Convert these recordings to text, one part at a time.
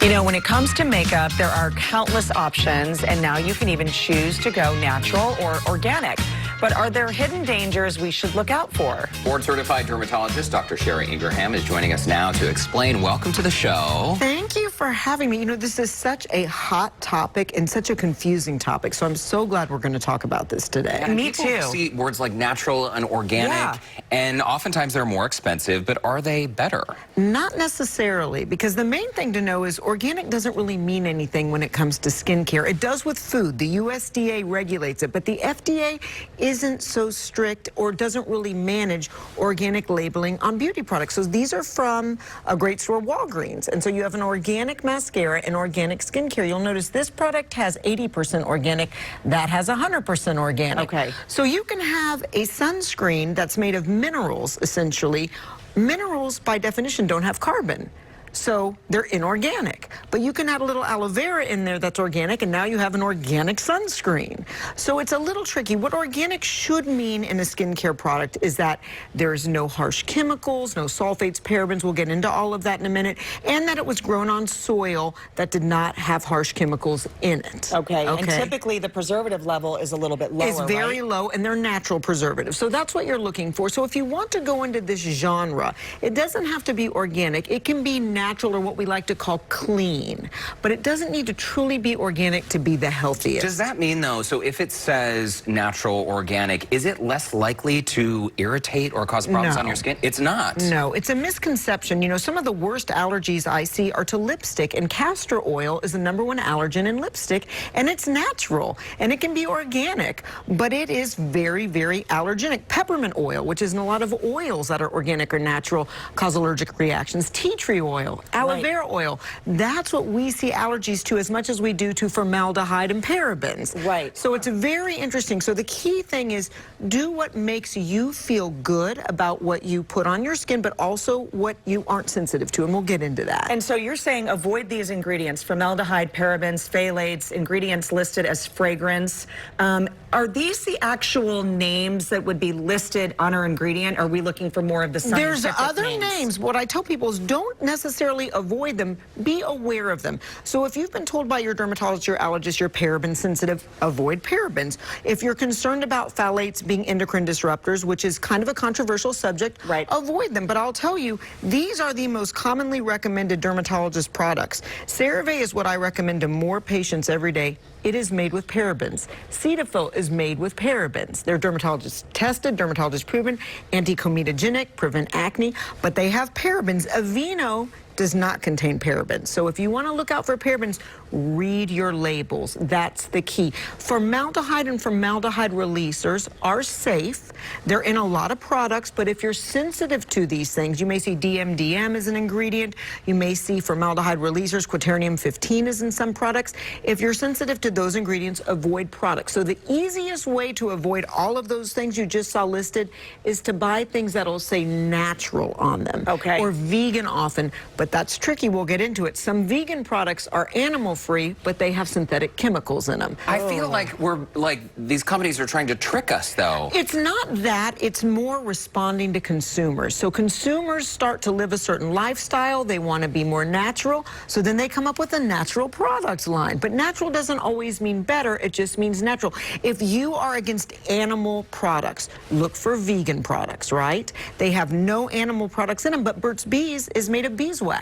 You know, when it comes to makeup, there are countless options, and now you can even choose to go natural or organic. But are there hidden dangers we should look out for? Board-certified dermatologist Dr. Ingraham is joining us now to explain. Welcome to the show. Thank you for having me. You know, this is such a hot topic and such a confusing topic, so I'm so glad we're going to talk about this today. And me people too. See words like natural and organic, and oftentimes they're more expensive, but are they better? Not necessarily, because the main thing to know is organic doesn't really mean anything when it comes to skincare. It does with food. The USDA regulates it, but the FDA isn't so strict or doesn't really manage organic labeling on beauty products. So these are from a great store, Walgreens. And so you have an organic mascara and organic skincare. You'll notice this product has 80% organic. That has 100% organic. Okay. So you can have a sunscreen that's made of minerals, essentially. Minerals, by definition, don't have carbon. So they're inorganic. But you can add a little aloe vera in there that's organic, and now you have an organic sunscreen. So it's a little tricky. What organic should mean in a skincare product is that there's no harsh chemicals, no sulfates, parabens, we'll get into all of that in a minute, and that it was grown on soil that did not have harsh chemicals in it. Okay. And typically the preservative level is a little bit lower, It's very low, and they're natural preservatives. So that's what you're looking for. So if you want to go into this genre, it doesn't have to be organic. It can be natural, or what we like to call clean, but it doesn't need to truly be organic to be the healthiest. Does that mean, though, so if it says natural, organic, is it less likely to irritate or cause problems on your skin? It's not. No, it's a misconception. You know, some of the worst allergies I see are to lipstick, and castor oil is the #1 allergen in lipstick, and it's natural, and it can be organic, but it is very, very allergenic. Peppermint oil, which is in a lot of oils that are organic or natural, cause allergic reactions. Tea tree oil, aloe vera oil, that's what we see allergies to as much as we do to formaldehyde and parabens. Right. So it's very interesting. So the key thing is do what makes you feel good about what you put on your skin, but also what you aren't sensitive to, and we'll get into that. And so you're saying avoid these ingredients, formaldehyde, parabens, phthalates, ingredients listed as fragrance. Are these the actual names that would be listed on our ingredient? Or are we looking for more of the scientific There's other names? names. What I tell people is don't necessarily avoid them, be aware of them. So if you've been told by your dermatologist, your allergist, you're paraben sensitive, avoid parabens. If you're concerned about phthalates being endocrine disruptors, which is kind of a controversial subject, avoid them. But I'll tell you, these are the most commonly recommended dermatologist products. Cerave is what I recommend to more patients every day. It is made with parabens. Cetaphil is made with parabens. They're dermatologist tested, dermatologist proven, anti-comedogenic, prevent acne, but they have parabens. Aveeno does not contain parabens. So if you want to look out for parabens, read your labels. That's the key. Formaldehyde and formaldehyde releasers are safe. They're in a lot of products, but if you're sensitive to these things, you may see DMDM as an ingredient. You may see formaldehyde releasers, quaternium 15 is in some products. If you're sensitive to those ingredients, avoid products. So the easiest way to avoid all of those things you just saw listed is to buy things that'll say natural on them. Okay. Or vegan often. But that's tricky. We'll get into it. Some vegan products are animal-free, but they have synthetic chemicals in them. I feel like these companies are trying to trick us, though. It's not that. It's more responding to consumers. So consumers start to live a certain lifestyle. They want to be more natural. So then they come up with a natural products line. But natural doesn't always mean better. It just means natural. If you are against animal products, look for vegan products, right? They have no animal products in them, but Burt's Bees is made of beeswax.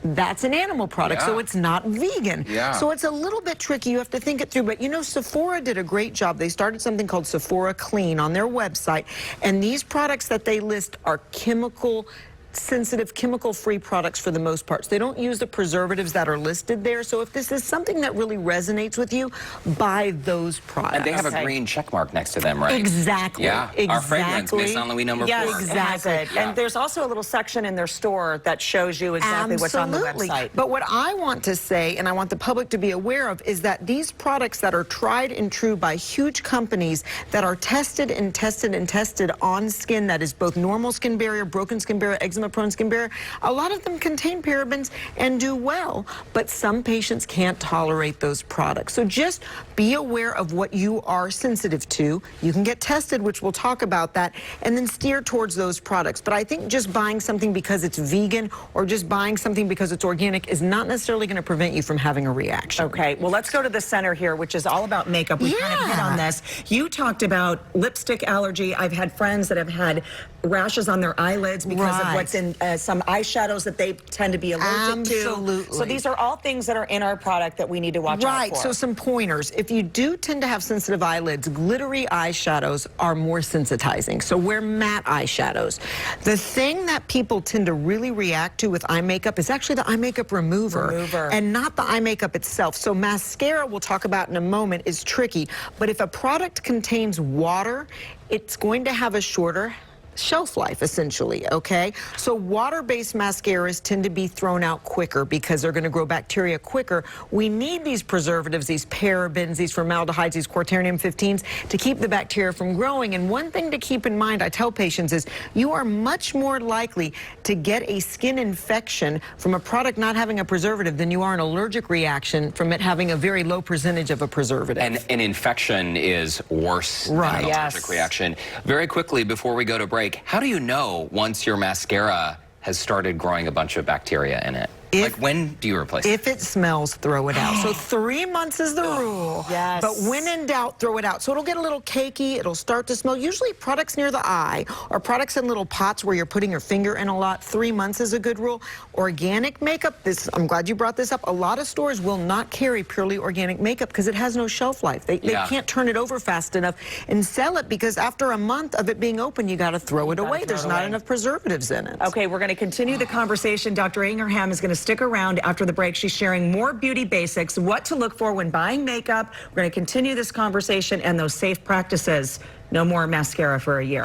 That's an animal product, so it's not vegan. So it's a little bit tricky. You have to think it through. But, you know, Sephora did a great job. They started something called Sephora Clean on their website. And these products that they list are chemical-sensitive, chemical-free products for the most part. So they don't use the preservatives that are listed there. So if this is something that really resonates with you, buy those products. And they have a green check mark next to them, right? Exactly. Yeah. Our fragrance, Miss Saint Louis #4. Yes, exactly. And there's also a little section in their store that shows you exactly what's on the website. But what I want to say, and I want the public to be aware of, is that these products that are tried and true by huge companies that are tested and tested and tested on skin that is both normal skin barrier, broken skin barrier, eczema eczema-prone skin barrier, a lot of them contain parabens and do well, but some patients can't tolerate those products. So just be aware of what you are sensitive to. You can get tested, which we'll talk about that, and then steer towards those products. But I think just buying something because it's vegan or just buying something because it's organic is not necessarily going to prevent you from having a reaction. Okay, well, let's go to the center here, which is all about makeup. We kind of hit on this. You talked about lipstick allergy. I've had friends that have had rashes on their eyelids because of what's in some eyeshadows that they tend to be allergic to. Absolutely. So these are all things that are in our product that we need to watch out for. So some pointers. If you do tend to have sensitive eyelids, glittery eyeshadows are more sensitizing. So wear matte eyeshadows. The thing that people tend to really react to with eye makeup is actually the eye makeup remover. And not the eye makeup itself. So mascara, we'll talk about in a moment, is tricky. But if a product contains water, it's going to have a shorter shelf life, essentially, okay? So water-based mascaras tend to be thrown out quicker because they're going to grow bacteria quicker. We need these preservatives, these parabens, these formaldehydes, these quaternium 15s to keep the bacteria from growing. And one thing to keep in mind, I tell patients, is you are much more likely to get a skin infection from a product not having a preservative than you are an allergic reaction from it having a very low percentage of a preservative. And an infection is worse than an allergic reaction. Very quickly, before we go to break, how do you know once your mascara has started growing a bunch of bacteria in it? Like, when do you replace it? If it smells, throw it out. So 3 months is the rule. But when in doubt, throw it out. So it'll get a little cakey. It'll start to smell. Usually products near the eye or products in little pots where you're putting your finger in a lot. 3 months is a good rule. Organic makeup, I'm glad you brought this up. A lot of stores will not carry purely organic makeup because it has no shelf life. They can't turn it over fast enough and sell it because after a month of it being open, you got to throw it away. There's not enough preservatives in it. Okay, we're going to continue the conversation. Dr. Ingraham is going to stick around after the break. She's sharing more beauty basics, what to look for when buying makeup. We're going to continue this conversation and those safe practices. No more mascara for a year.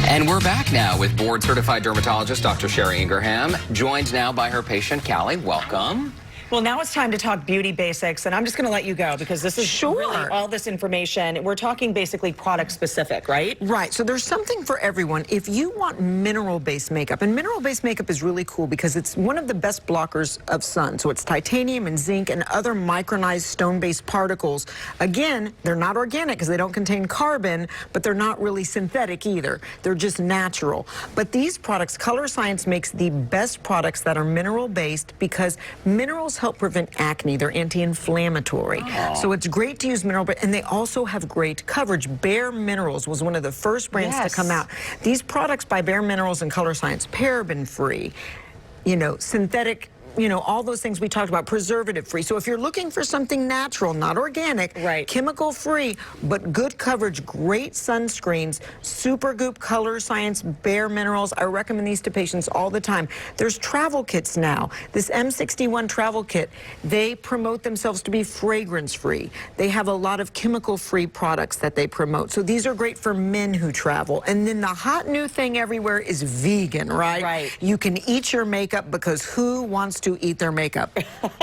And we're back now with board-certified dermatologist Dr. Sherry Ingraham, joined now by her patient, Callie. Welcome. Well, now it's time to talk beauty basics, and I'm just going to let you go because this is really all this information. We're talking basically product specific, right? Right. So there's something for everyone. If you want mineral-based makeup, and mineral-based makeup is really cool because it's one of the best blockers of sun. So it's titanium and zinc and other micronized stone-based particles. Again, they're not organic because they don't contain carbon, but they're not really synthetic either. They're just natural. But these products, Color Science makes the best products that are mineral-based because minerals help prevent acne. They're anti-inflammatory. So it's great to use mineral, and they also have great coverage. Bare Minerals was one of the first brands to come out. These products by Bare Minerals and Color Science, paraben-free, you know, synthetic, you know, all those things we talked about, preservative-free. So if you're looking for something natural, not organic, chemical-free, but good coverage, great sunscreens, Supergoop, Color Science, Bare Minerals. I recommend these to patients all the time. There's travel kits now. This M61 travel kit, they promote themselves to be fragrance-free. They have a lot of chemical-free products that they promote. So these are great for men who travel. And then the hot new thing everywhere is vegan, right? You can eat your makeup because who wants to eat their makeup?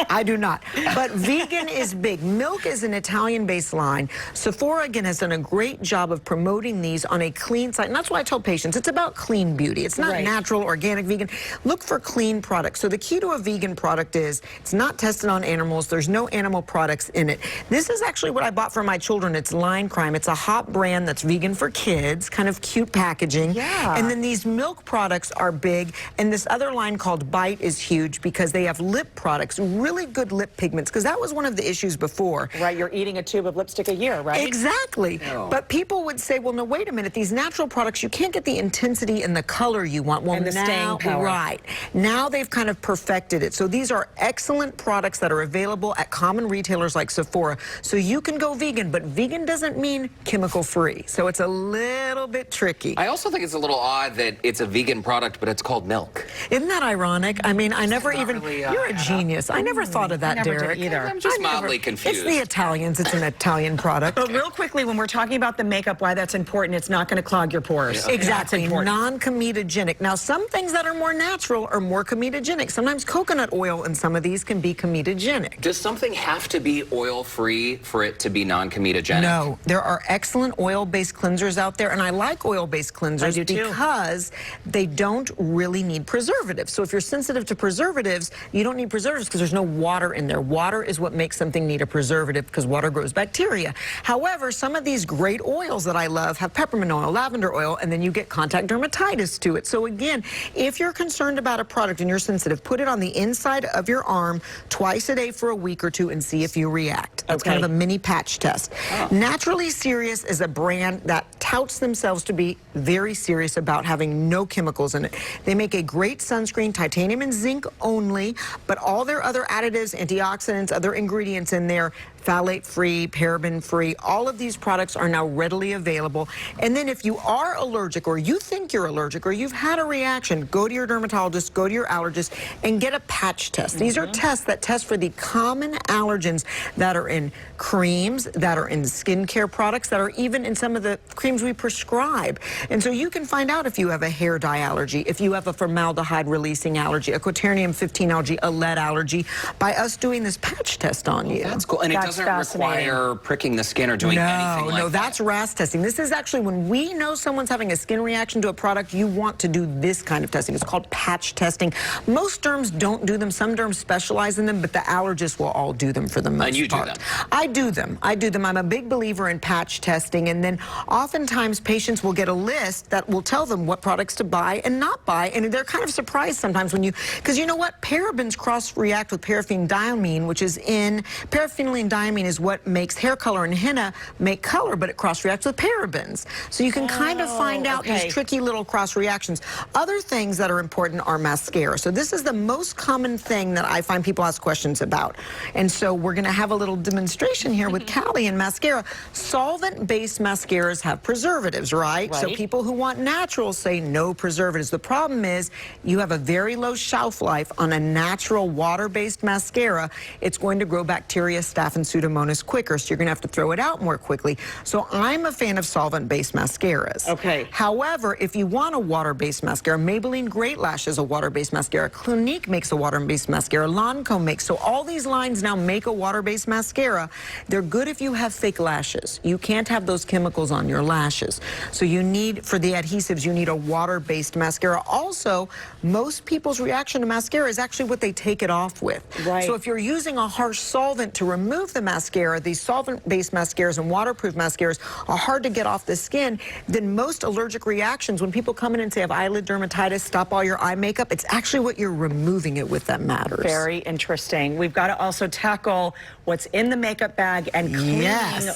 I do not. But vegan is big. Milk is an Italian-based line. Sephora, again, has done a great job of promoting these on a clean site. And that's why I tell patients, it's about clean beauty. It's not natural, organic, vegan. Look for clean products. So the key to a vegan product is it's not tested on animals. There's no animal products in it. This is actually what I bought for my children. It's Line Crime. It's a hot brand that's vegan for kids, kind of cute packaging. And then these milk products are big. And this other line called Bite is huge because they have lip products, really good lip pigments, because that was one of the issues before. You're eating a tube of lipstick a year, right? Exactly. But people would say, well, no, wait a minute, these natural products, you can't get the intensity and the color you want. Well, and the staying power. Now they've kind of perfected it. So these are excellent products that are available at common retailers like Sephora. So you can go vegan, but vegan doesn't mean chemical-free. So it's a little bit tricky. I also think it's a little odd that it's a vegan product, but it's called milk. Isn't that ironic? I mean, I never even You're a genius. I never thought of that, never did Derek. either. I'm just mildly confused. It's the Italians. It's an Italian product. But real quickly, when we're talking about the makeup, why that's important, it's not going to clog your pores. Yeah. Exactly. Non-comedogenic. Now, some things that are more natural are more comedogenic. Sometimes coconut oil in some of these can be comedogenic. Does something have to be oil-free for it to be non-comedogenic? No. There are excellent oil-based cleansers out there, and I like oil-based cleansers because they don't really need preservatives. So if you're sensitive to preservatives, you don't need preservatives because there's no water in there. Water is what makes something need a preservative because water grows bacteria. However, some of these great oils that I love have peppermint oil, lavender oil, and then you get contact dermatitis to it. So again, if you're concerned about a product and you're sensitive, put it on the inside of your arm twice a day for a week or two and see if you react. That's kind of a mini patch test. Naturally Serious is a brand that touts themselves to be very serious about having no chemicals in it. They make a great sunscreen, titanium and zinc only, but all their other additives, antioxidants, other ingredients in there, phthalate-free, paraben-free, all of these products are now readily available. And then if you are allergic or you think you're allergic or you've had a reaction, go to your dermatologist, go to your allergist, and get a patch test. These are tests that test for the common allergens that are in creams, that are in skincare products, that are even in some of the creams we prescribe. And so you can find out if you have a hair dye allergy, if you have a formaldehyde-releasing allergy, a quaternium-15 allergy, a lead allergy, by us doing this patch test on you. That's cool. And it doesn't require pricking the skin or doing anything like that. No, that's RAS testing. This is actually when we know someone's having a skin reaction to a product, you want to do this kind of testing. It's called patch testing. Most derms don't do them. Some derms specialize in them, but the allergists will all do them for the most part. And you do them? I do them. I do them. I'm a big believer in patch testing. And then oftentimes patients will get a list that will tell them what products to buy and not buy. And they're kind of surprised sometimes when because you know what? Parabens cross-react with paraphenyldiamine, which is in paraphenyldiamine is what makes hair color and henna make color, but it cross-reacts with parabens. So you can kind of find out these tricky little cross-reactions. Other things that are important are mascara. So this is the most common thing that I find people ask questions about. And so we're going to have a little demonstration here with Callie and mascara. Solvent-based mascaras have preservatives, right? So people who want natural say no preservatives. The problem is you have a very low shelf life on a natural water-based mascara. It's going to grow bacteria, staph, and Pseudomonas quicker, so you're going to have to throw it out more quickly. So I'm a fan of solvent-based mascaras. However, if you want a water-based mascara, Maybelline Great Lash is a water-based mascara. Clinique makes a water-based mascara. Lancome makes. So all these lines now make a water-based mascara. They're good if you have fake lashes. You can't have those chemicals on your lashes. So you need, for the adhesives, you need a water-based mascara. Also, most people's reaction to mascara is actually what they take it off with. So if you're using a harsh solvent to remove the mascara, these solvent-based mascaras and waterproof mascaras are hard to get off the skin. Then most allergic reactions, when people come in and say, I have eyelid dermatitis, stop all your eye makeup, it's actually what you're removing it with that matters. Very interesting. We've got to also tackle what's in the makeup bag and clean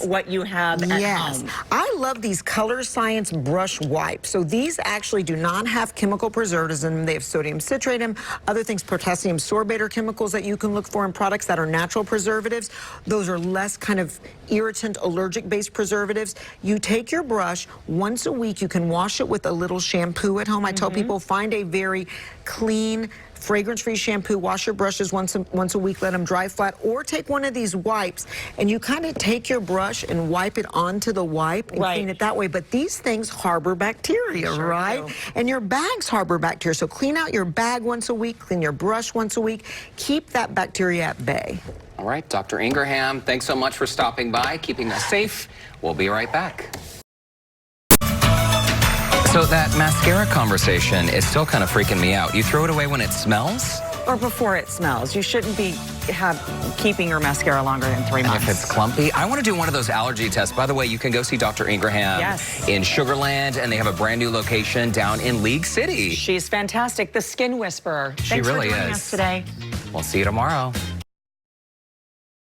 what you have at home. I love these Color Science brush wipes. So these actually do not have chemical preservatives in them. They have sodium citrate in them, other things, potassium sorbate are chemicals that you can look for in products that are natural preservatives. Those are less kind of irritant, allergic-based preservatives. You take your brush once a week. You can wash it with a little shampoo at home. I tell people, find a very clean, fragrance-free shampoo. Wash your brushes once a week. Let them dry flat. Or take one of these wipes, and you kind of take your brush and wipe it onto the wipe and clean it that way. But these things harbor bacteria, and your bags harbor bacteria. So clean out your bag once a week. Clean your brush once a week. Keep that bacteria at bay. All right, Dr. Ingraham, thanks so much for stopping by, keeping us safe. We'll be right back. So that mascara conversation is still kind of freaking me out. You throw it away when it smells? Or before it smells. You shouldn't be keeping your mascara longer than 3 months. If it's clumpy. I want to do one of those allergy tests. By the way, you can go see Dr. Ingraham in Sugar Land, and they have a brand new location down in League City. She's fantastic. The Skin Whisperer. She really Thanks for joining is. us today. We'll see you tomorrow.